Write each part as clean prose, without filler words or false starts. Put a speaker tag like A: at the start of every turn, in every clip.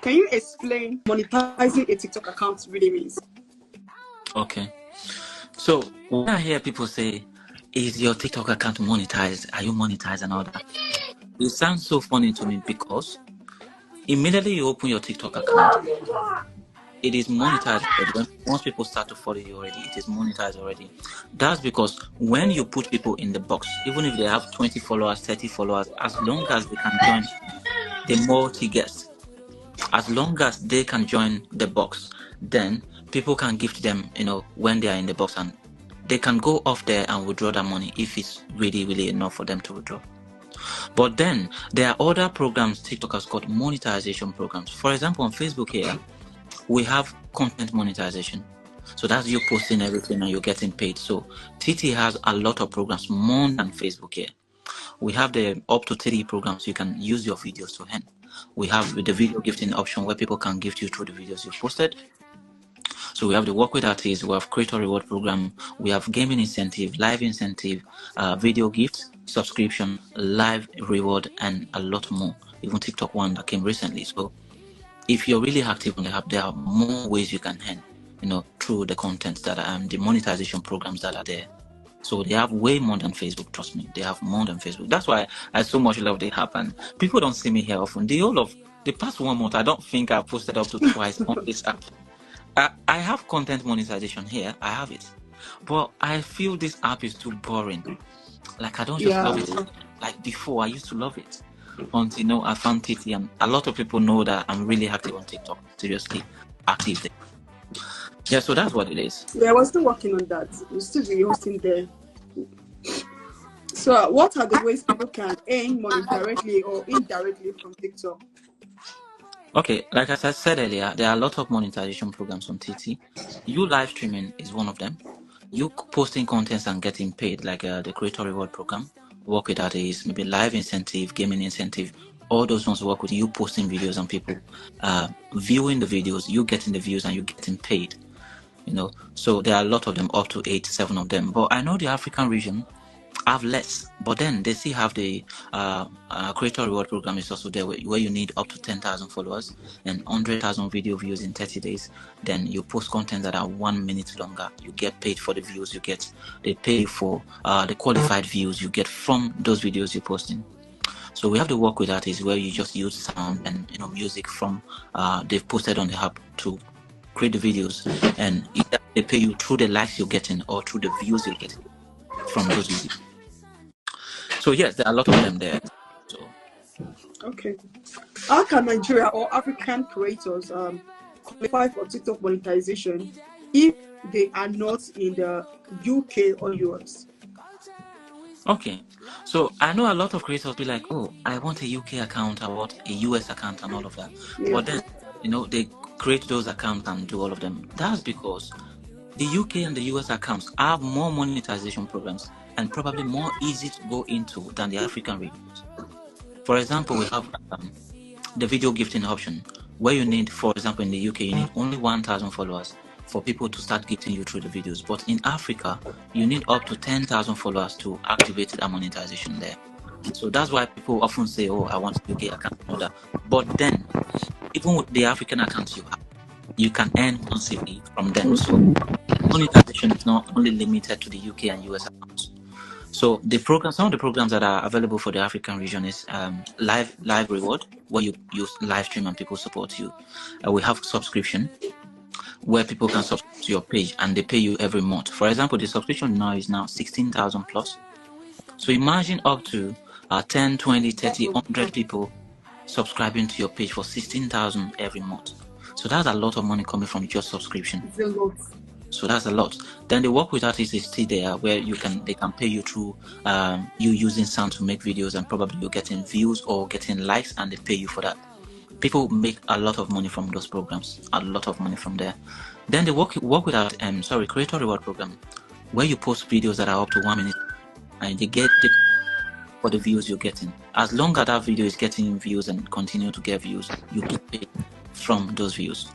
A: Can you explain monetizing a TikTok account really means?
B: Okay. So when I hear people say, "Is your TikTok account monetized? Are you monetized?" and all that, it sounds so funny to me because immediately you open your TikTok account, it is monetized already. Once people start to follow you already, it is monetized already. That's because when you put people in the box, even if they have 20 followers, 30 followers, as long as they can join the multi-guest, as long as they can join the box, then people can gift them, when they are in the box, and they can go off there and withdraw that money if it's really, really enough for them to withdraw. But then there are other programs TikTok has got monetization programs. For example, on Facebook here, we have content monetization. So that's you posting everything and you're getting paid. So TT has a lot of programs more than Facebook here. We have the up to 3 programs you can use your videos to earn. We have the video gifting option where people can gift you through the videos you've posted. So we have the work with artists, we have creator reward program, we have gaming incentive, live incentive, video gifts, subscription, live reward, and a lot more. Even TikTok one that came recently. So if you're really active on the app, there are more ways you can earn, through the content that are the monetization programs that are there. So they have way more than Facebook, trust me. They have more than Facebook. That's why I so much love the app. And people don't see me here often. The past 1 month, I don't think I've posted up to twice on this app. I have content monetization here. I have it. But I feel this app is too boring. Like, I don't just love it. Like before, I used to love it. Until, I found TT. And a lot of people know that I'm really active on TikTok. Seriously, active there. Yeah, so that's what it is.
A: Yeah, we're still working on that. We'll still be hosting there. So, what are the ways people can earn money directly or indirectly from TikTok?
B: Okay, like as I said earlier, there are a lot of monetization programs on TT. You live streaming is one of them. You posting contents and getting paid, like the creator reward program. Work with artists, maybe live incentive, gaming incentive. All those ones work with you posting videos and people viewing the videos, you getting the views and you getting paid. So there are a lot of them, up to 8, 7 of them. But I know the African region have less, but then they still have the creator reward program is also there where you need up to 10,000 followers and 100,000 video views in 30 days. Then you post content that are 1 minute longer. You get paid for the views you get. They pay for the qualified views you get from those videos you're posting. So we have the work with artists where you just use sound and music from they've posted on the app to create the videos, and either they pay you through the likes you're getting or through the views you're getting from those videos. So yes, there are a lot of them there. So
A: okay, how can Nigeria or African creators qualify for TikTok monetization if they are not in the UK or US?
B: Okay, so I know a lot of creators be like, "Oh, I want a UK account, I want a US account, and all of that."
A: Yeah.
B: But then, they create those accounts and do all of them. That's because the UK and the US accounts have more monetization programs and probably more easy to go into than the African regions. For example, we have the video gifting option, where you need, for example, in the UK, you need only 1,000 followers for people to start gifting you through the videos. But in Africa, you need up to 10,000 followers to activate that monetization there. So that's why people often say, "Oh, I want a UK account," and all that. But then, even with the African accounts you have, you can earn passively from them. So monetization is not only limited to the UK and US accounts. So some of the programs that are available for the African region is live reward, where you use live stream and people support you. We have subscription, where people can subscribe to your page and they pay you every month. For example, the subscription now is 16,000 plus. So imagine up to 10, 20, 30, 100 people subscribing to your page for 16,000 every month. So that's a lot of money coming from just subscription.
A: It's a lot.
B: So that's a lot. Then the work with artists is still there, where they can pay you through you using sound to make videos, and probably you're getting views or getting likes, and they pay you for that. People make a lot of money from those programs, a lot of money from there. Then the work with creator reward program, where you post videos that are up to 1 minute, and they get for the views you're getting. As long as that video is getting views and continue to get views, you get paid from those views.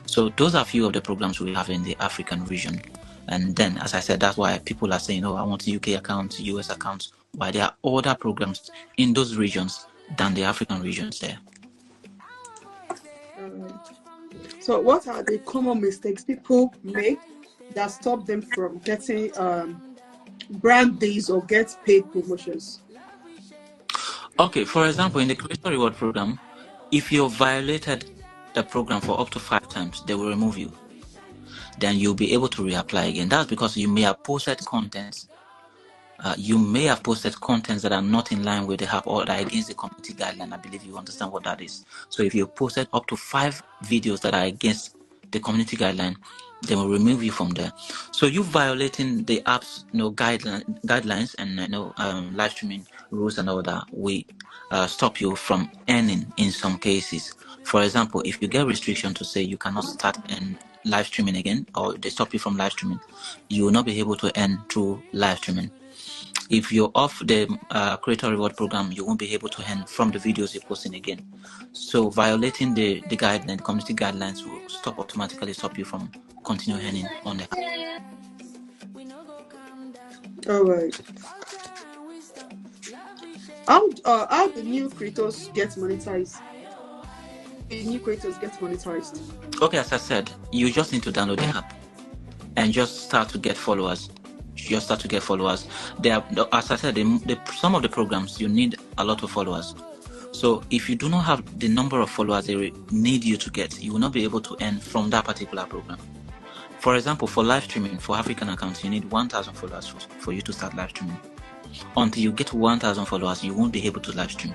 B: So those are a few of the programs we have in the African region. And then, as I said, that's why people are saying, "Oh, I want a UK account, US accounts," while there are other programs in those regions than the African regions there.
A: So what are the common mistakes people make that stop them from getting brand deals or get paid promotions?
B: Okay, for example, in the creator reward program, if you violated the program for up to 5 times, they will remove you. Then you'll be able to reapply again. That's because you may have posted contents. You may have posted contents that are not in line with the app or that are against the community guideline. I believe you understand what that is. So if you posted up to 5 videos that are against the community guideline, they will remove you from there. So you violating the app's guidelines and live streaming rules and all that, we stop you from earning in some cases. For example, if you get restriction to say you cannot start and live streaming again, or they stop you from live streaming, you will not be able to earn through live streaming. If you're off the creator reward program, you won't be able to earn from the videos you're posting again. So violating the guideline, the community guidelines will automatically stop you from continue earning on the app.
A: All right. How the new creators get monetized? The new creators get monetized.
B: Okay, as I said, you just need to download the app and just start to get followers. There, as I said, some of the programs you need a lot of followers. So if you do not have the number of followers they need you to get, you will not be able to earn from that particular program. For example, for live streaming, for African accounts, you need 1,000 followers for you to start live streaming. Until you get 1,000 followers, you won't be able to live stream.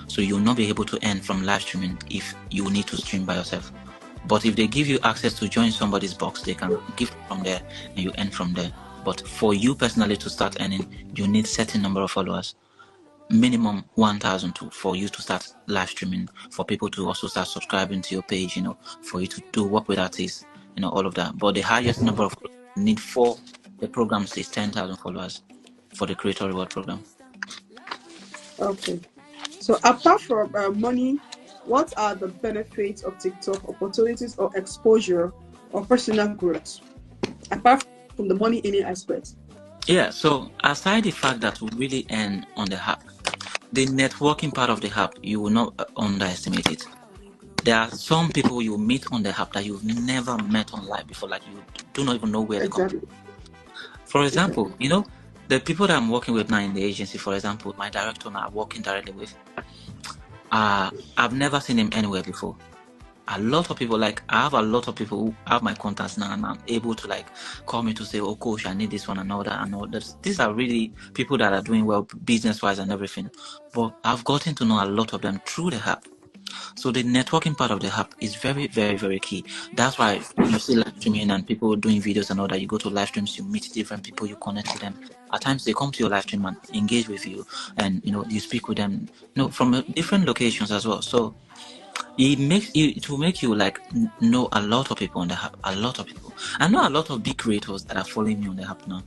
B: So you'll not be able to earn from live streaming if you need to stream by yourself. But if they give you access to join somebody's box, they can give from there and you earn from there. But for you personally to start earning, you need certain number of followers. Minimum 1,000 for you to start live streaming, for people to also start subscribing to your page, for you to do work with artists, all of that. But the highest number of followers you need for the program is 10,000 followers for the creator reward program.
A: Okay. So apart from money, what are the benefits of TikTok, opportunities or exposure or personal growth? Apart from the money in any aspect.
B: Yeah, so aside the fact that we really earn on the app, the networking part of the app, you will not underestimate it. There are some people you meet on the app that you've never met on live before, like you do not even know where they come from. For example, the people that I'm working with now in the agency, for example, my director now I'm working directly with, I've never seen him anywhere before. A lot of people, I have a lot of people who have my contacts now and I'm able to call me to say, oh coach, I need this one and all that and all that. These are really people that are doing well business wise and everything. But I've gotten to know a lot of them through the app. So the networking part of the app is very, very, very key. That's why you see live streaming and people doing videos and all that. You go to live streams, you meet different people, you connect with them. At times they come to your live stream and engage with you, and you speak with them, from different locations as well. So it will make you know a lot of people on the app. A lot of people. I know a lot of big creators that are following me on the app now.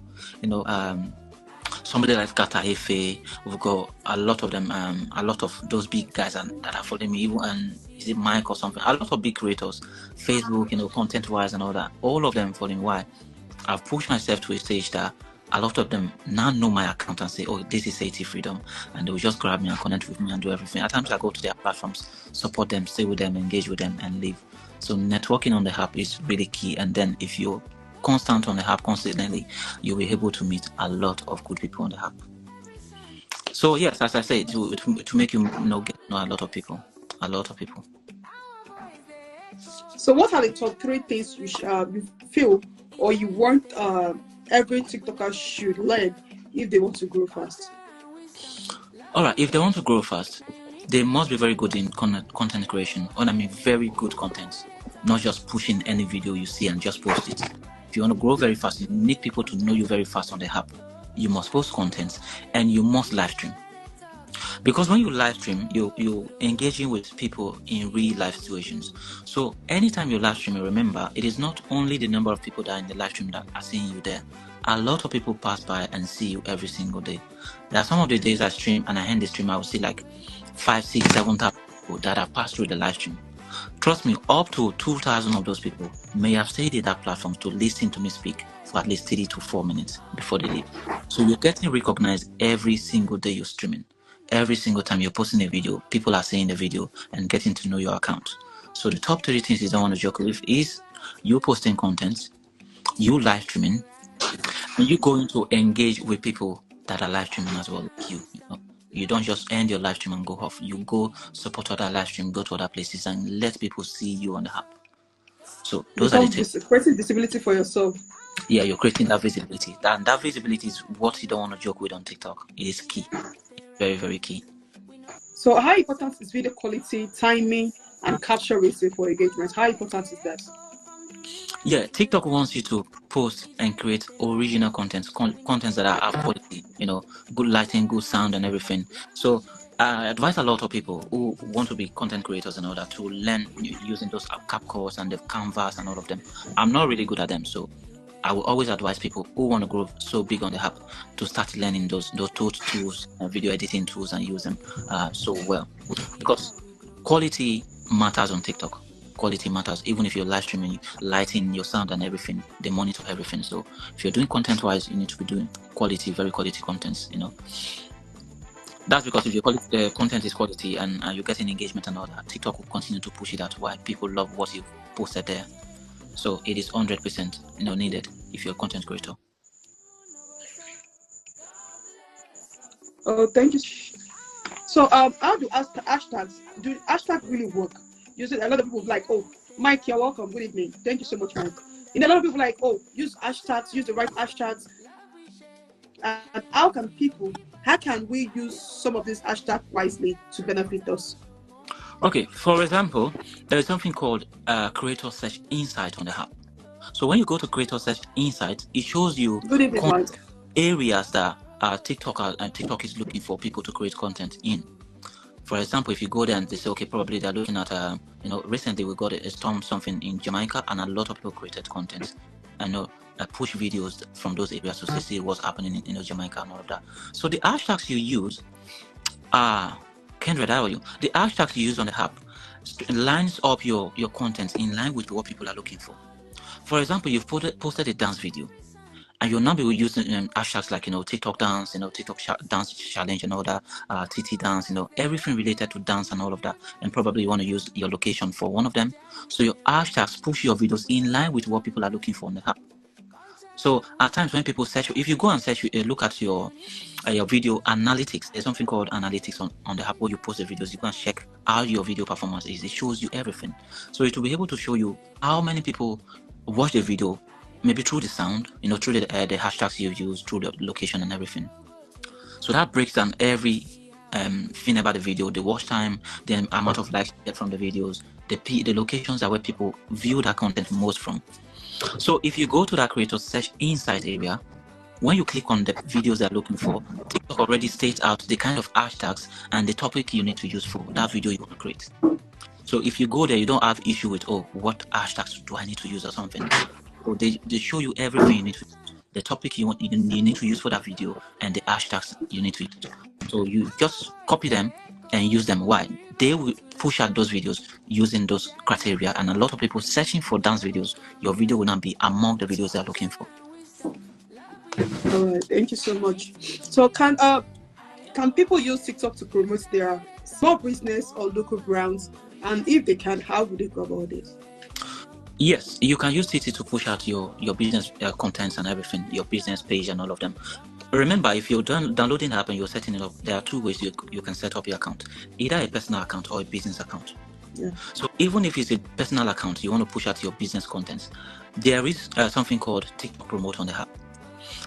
B: Somebody like Kata Efe, we've got a lot of them, a lot of those big guys that are following me, even is it Mike or something? A lot of big creators, Facebook, content wise and all that. All of them following. Why? I've pushed myself to a stage that a lot of them now know my account and say, oh, this is AT Freedom, and they will just grab me and connect with me and do everything. At times I go to their platforms, support them, stay with them, engage with them, and leave. So networking on the app is really key. And then if you're constant on the app consistently, you'll be able to meet a lot of good people on the app. So yes, as I said, to make you get to know a lot of people.
A: So what are the top 3 things you feel or you want every TikToker should learn if they want to grow fast?
B: All right, if they want to grow fast, they must be very good in content creation. Very good content, not just pushing any video you see and just post it. If you want to grow very fast, you need people to know you very fast on the app. You must post content and you must live stream. Because when you live stream, you're engaging with people in real life situations. So anytime you live stream, remember, it is not only the number of people that are in the live stream that are seeing you there. A lot of people pass by and see you every single day. There are some of the days I stream and I end the stream, I will see 5, 6, 7,000 people that have passed through the live stream. Trust me, up to 2,000 of those people may have stayed in that platform to listen to me speak for at least 3 to 4 minutes before they leave. So you're getting recognized every single day you're streaming. Every single time you're posting a video, people are seeing the video and getting to know your account. So the top three things you don't want to joke with is you posting content, you live streaming, and you going to engage with people that are live streaming as well, like you. You know, you don't just end your live stream and go off. You go support other live stream, go to other places, and let people see you on the app. So those are the tips.
A: Creating visibility for yourself.
B: Yeah, you're creating that visibility. That visibility is what you don't want to joke with on TikTok. It is key. Very, very key.
A: So how important is video quality, timing, and capture rating for engagement? How important is that?
B: Yeah, TikTok wants you to post and create original contents that are have quality, you know, good lighting, good sound, and everything. So I advise a lot of people who want to be content creators and all that to learn using those CapCut and the Canvas and all of them. I'm not really good at them, so I will always advise people who want to grow so big on the app to start learning those tools, video editing tools, and use them so well, because quality matters on TikTok. Quality matters, even if you're live streaming, lighting, your sound, and everything. They monitor everything. So if you're doing content-wise, you need to be doing quality, very quality contents. You know, that's because if your content is quality and you're getting engagement and all that, TikTok will continue to push it out. Why people love what you've posted there. So it is 100%, you know, needed if you're a content creator.
A: Oh, thank you. So how do hashtags really work? You said a lot of people like, oh, Mike, you're welcome. Good evening. Thank you so much, Mike. And a lot of people like, oh, use hashtags, use the right hashtags. And how can we use some of these hashtags wisely to benefit us?
B: Okay, for example, there is something called Creator Search Insight on the app. So when you go to Creator Search Insight, it shows you areas that TikTok is looking for people to create content in. For example, if you go there and they say, okay, probably they're looking at, recently we got a storm something in Jamaica, and a lot of people created content and push videos from those areas to see what's happening in Jamaica and all of that. So the hashtags you use are, Kendra, how are you? The hashtags you use on the app lines up your content in line with what people are looking for. For example, you've posted a dance video, and you'll now be using hashtags like, TikTok dance, TikTok dance challenge and all that, TT dance, everything related to dance and all of that. And probably you want to use your location for one of them. So your hashtags push your videos in line with what people are looking for on the app. So at times when people search, if you go and search, look at your video analytics, there's something called analytics on the app where you post the videos. You can check how your video performance is. It shows you everything. So it will be able to show you how many people watch the video, maybe through the sound, through the hashtags you use, through the location and everything. So that breaks down every thing about the video, the watch time, the amount of likes you get from the videos, the locations are where people view that content most from. So if you go to that Creator Search Insight area, when you click on the videos they're looking for, TikTok already states out the kind of hashtags and the topic you need to use for that video you want to create. So if you go there, you don't have issue with, what hashtags do I need to use or something. So they show you everything you need to use, the topic you need to use for that video, and the hashtags you need to use. So you just copy them and use them. Why? They will push out those videos using those criteria, and a lot of people searching for dance videos, your video will not be among the videos they're looking for.
A: All right, thank you so much. So can people use TikTok to promote their small business or local brands? And if they can, how would they go about this?
B: Yes, you can use TT to push out your business contents and everything, your business page and all of them. Remember, if you're downloading the app and you're setting it up, there are two ways you can set up your account, either a personal account or a business account.
A: Yeah.
B: So even if it's a personal account, you want to push out your business contents, there is something called TikTok Promote on the app,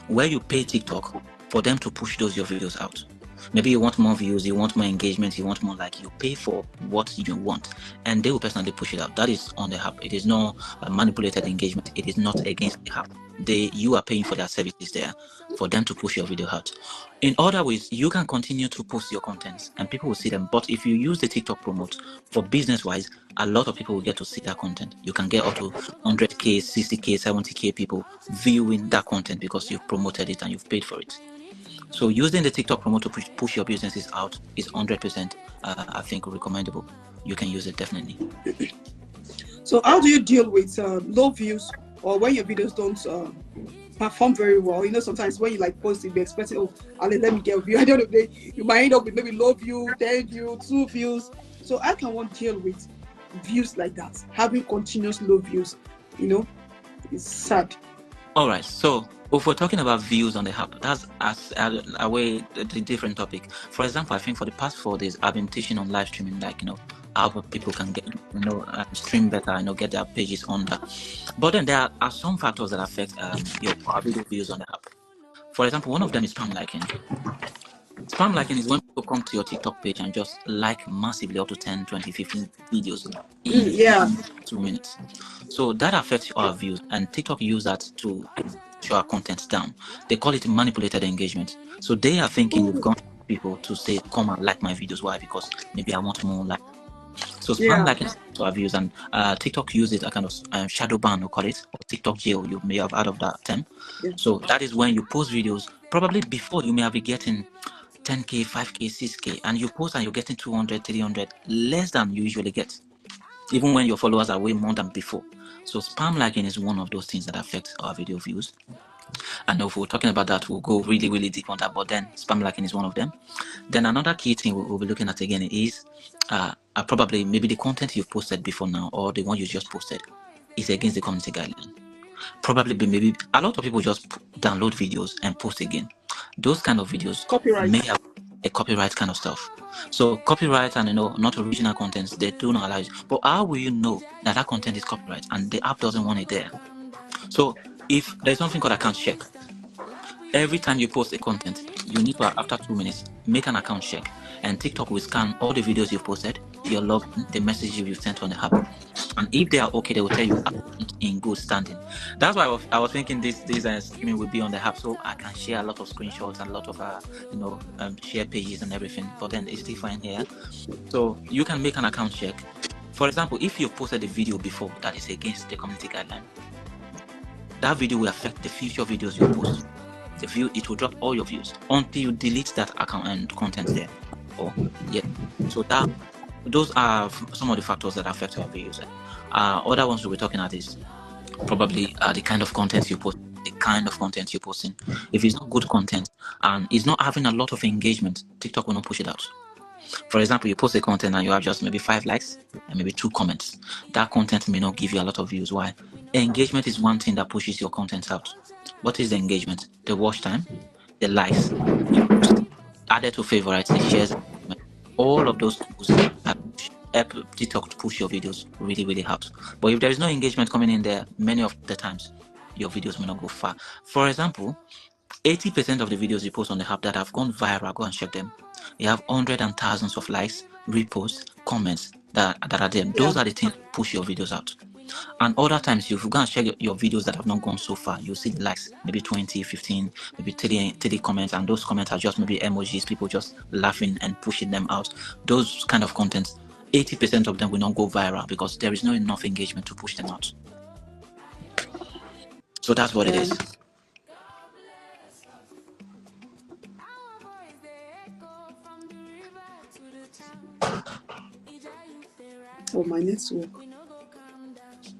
B: where you pay TikTok for them to push your videos out. Maybe you want more views, you want more engagement, you want more you pay for what you want, and they will personally push it out. That is on the app. It is not manipulated engagement. It is not against the app. You are paying for their services there for them to push your video out. In other ways, you can continue to post your contents and people will see them. But if you use the TikTok Promote for business-wise, a lot of people will get to see that content. You can get up to 100K, 60K, 70K people viewing that content because you've promoted it and you've paid for it. So using the TikTok Promote to push your businesses out is 100%, I think, recommendable. You can use it definitely.
A: So how do you deal with low views or when your videos don't perform very well? Sometimes when you post it, be expecting, let me get a view. At the end of the day, you might end up with maybe low view, 10 views, 2 views. So how can one deal with views like that, having continuous low views, you know, it's sad.
B: All right. So if we're talking about views on the app, that's a way the different topic. For example, I think for the past 4 days, I've been teaching on live streaming, like how people can get stream better, get their pages under. But then there are some factors that affect your video views on the app. For example, one of them is spam liking. Spam liking is when people come to your TikTok page and just like massively up to 10, 20, 15 videos in 2 minutes. So that affects our views, and TikTok use that to show our content down. They call it manipulated engagement. So they are thinking you've gone to people to say, come and like my videos. Why? Because maybe I want more like. So spam liking to our views, and TikTok uses a kind of shadow ban, we call it, or TikTok jail. You may have heard of that term. So that is when you post videos, probably before you may have been getting 10K, 5K, 6K, and you post and you're getting 200, 300, less than you usually get, even when your followers are way more than before. So spam liking is one of those things that affect our video views. And if we're talking about that, we'll go really, really deep on that. But then spam liking is one of them. Then another key thing we'll be looking at again is probably maybe the content you've posted before now, or the one you just posted, is against the community guideline. Probably maybe a lot of people just download videos and post again. Those kind of videos may have a copyright kind of stuff. So copyright and not original contents, they do not allow it. But how will you know that content is copyright and the app doesn't want it there? So if there's something called account check, every time you post a content, you need to, after 2 minutes, make an account check, and TikTok will scan all the videos you've posted, your log, the messages you've sent on the app, and if they are okay, they will tell you in good standing. That's why I was thinking this streaming will be on the app, so I can share a lot of screenshots and a lot of share pages and everything. But then it's different here, so you can make an account check. For example, if you've posted a video before that is against the community guideline, that video will affect the future videos you post. It will drop all your views until you delete that account and content there. So those are some of the factors that affect our views. Other ones we'll be talking about is probably the kind of content you post, the kind of content you're posting. If it's not good content and it's not having a lot of engagement, TikTok will not push it out. For example, you post a content and you have just maybe 5 likes and maybe 2 comments. That content may not give you a lot of views. Why? Engagement is one thing that pushes your content out. What is the engagement? The watch time, the likes, added to favorites, the shares, all of those tools help TikTok to push your videos really, really helps. But if there is no engagement coming in there, many of the times your videos may not go far. For example, 80% of the videos you post on the app that have gone viral, go and check them. You have hundreds and thousands of likes, reposts, comments that are there. Those are the things that push your videos out. And other times, if you go and check your videos that have not gone so far, you'll see the likes, maybe 20, 15, maybe 30 comments, and those comments are just maybe emojis, people just laughing and pushing them out. Those kind of contents, 80% of them will not go viral because there is not enough engagement to push them out. So that's what it is.
A: Oh, my network.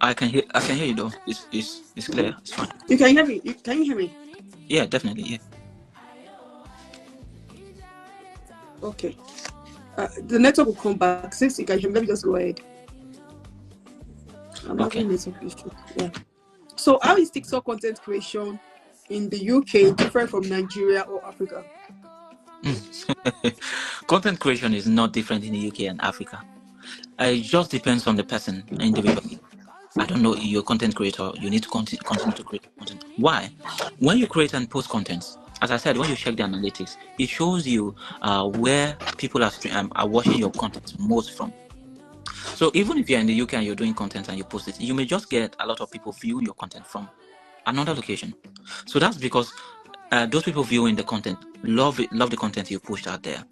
B: I can hear you though. It's clear. It's fine.
A: You can hear me? Can you hear me?
B: Yeah, definitely. Yeah.
A: Okay. The network will come back. Since you can hear me, let me just go ahead. I'm having network issue. Yeah. So how is TikTok content creation in the UK different from Nigeria or Africa?
B: Content creation is not different in the UK and Africa. It just depends on the person individually. I don't know, you're a content creator, you need to continue to create content. Why? When you create and post content, as I said, when you check the analytics, it shows you where people are watching your content most from. So even if you're in the UK and you're doing content and you post it, you may just get a lot of people viewing your content from another location. So that's because those people viewing the content love the content you pushed out there.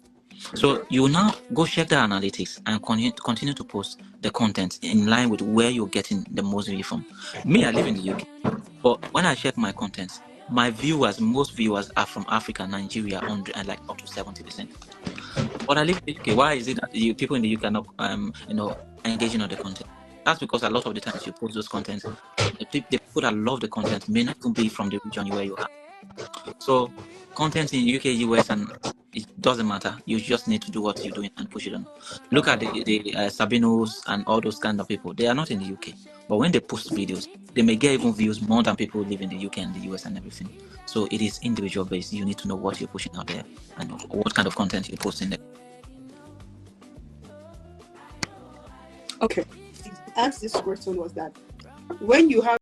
B: So you now go check the analytics and continue to post the content in line with where you're getting the most view from. Me, I live in the UK, but when I check my content, my most viewers are from Africa, Nigeria, and like up to 70%. But I live in the UK. Why is it that people in the UK are not, engaging on the content? That's because a lot of the times you post those content, the people that love the content may not even be from the region where you are. So content in UK, US, and It doesn't matter. You just need to do what you're doing and push it on. Look at the Sabinos and all those kind of people. They are not in the UK, but when they post videos, they may get even views more than people who live in the UK and the US and everything. So it is individual based. You need to know what you're pushing out there and what kind of content you're posting there.
A: Okay. Ask this question was that when you have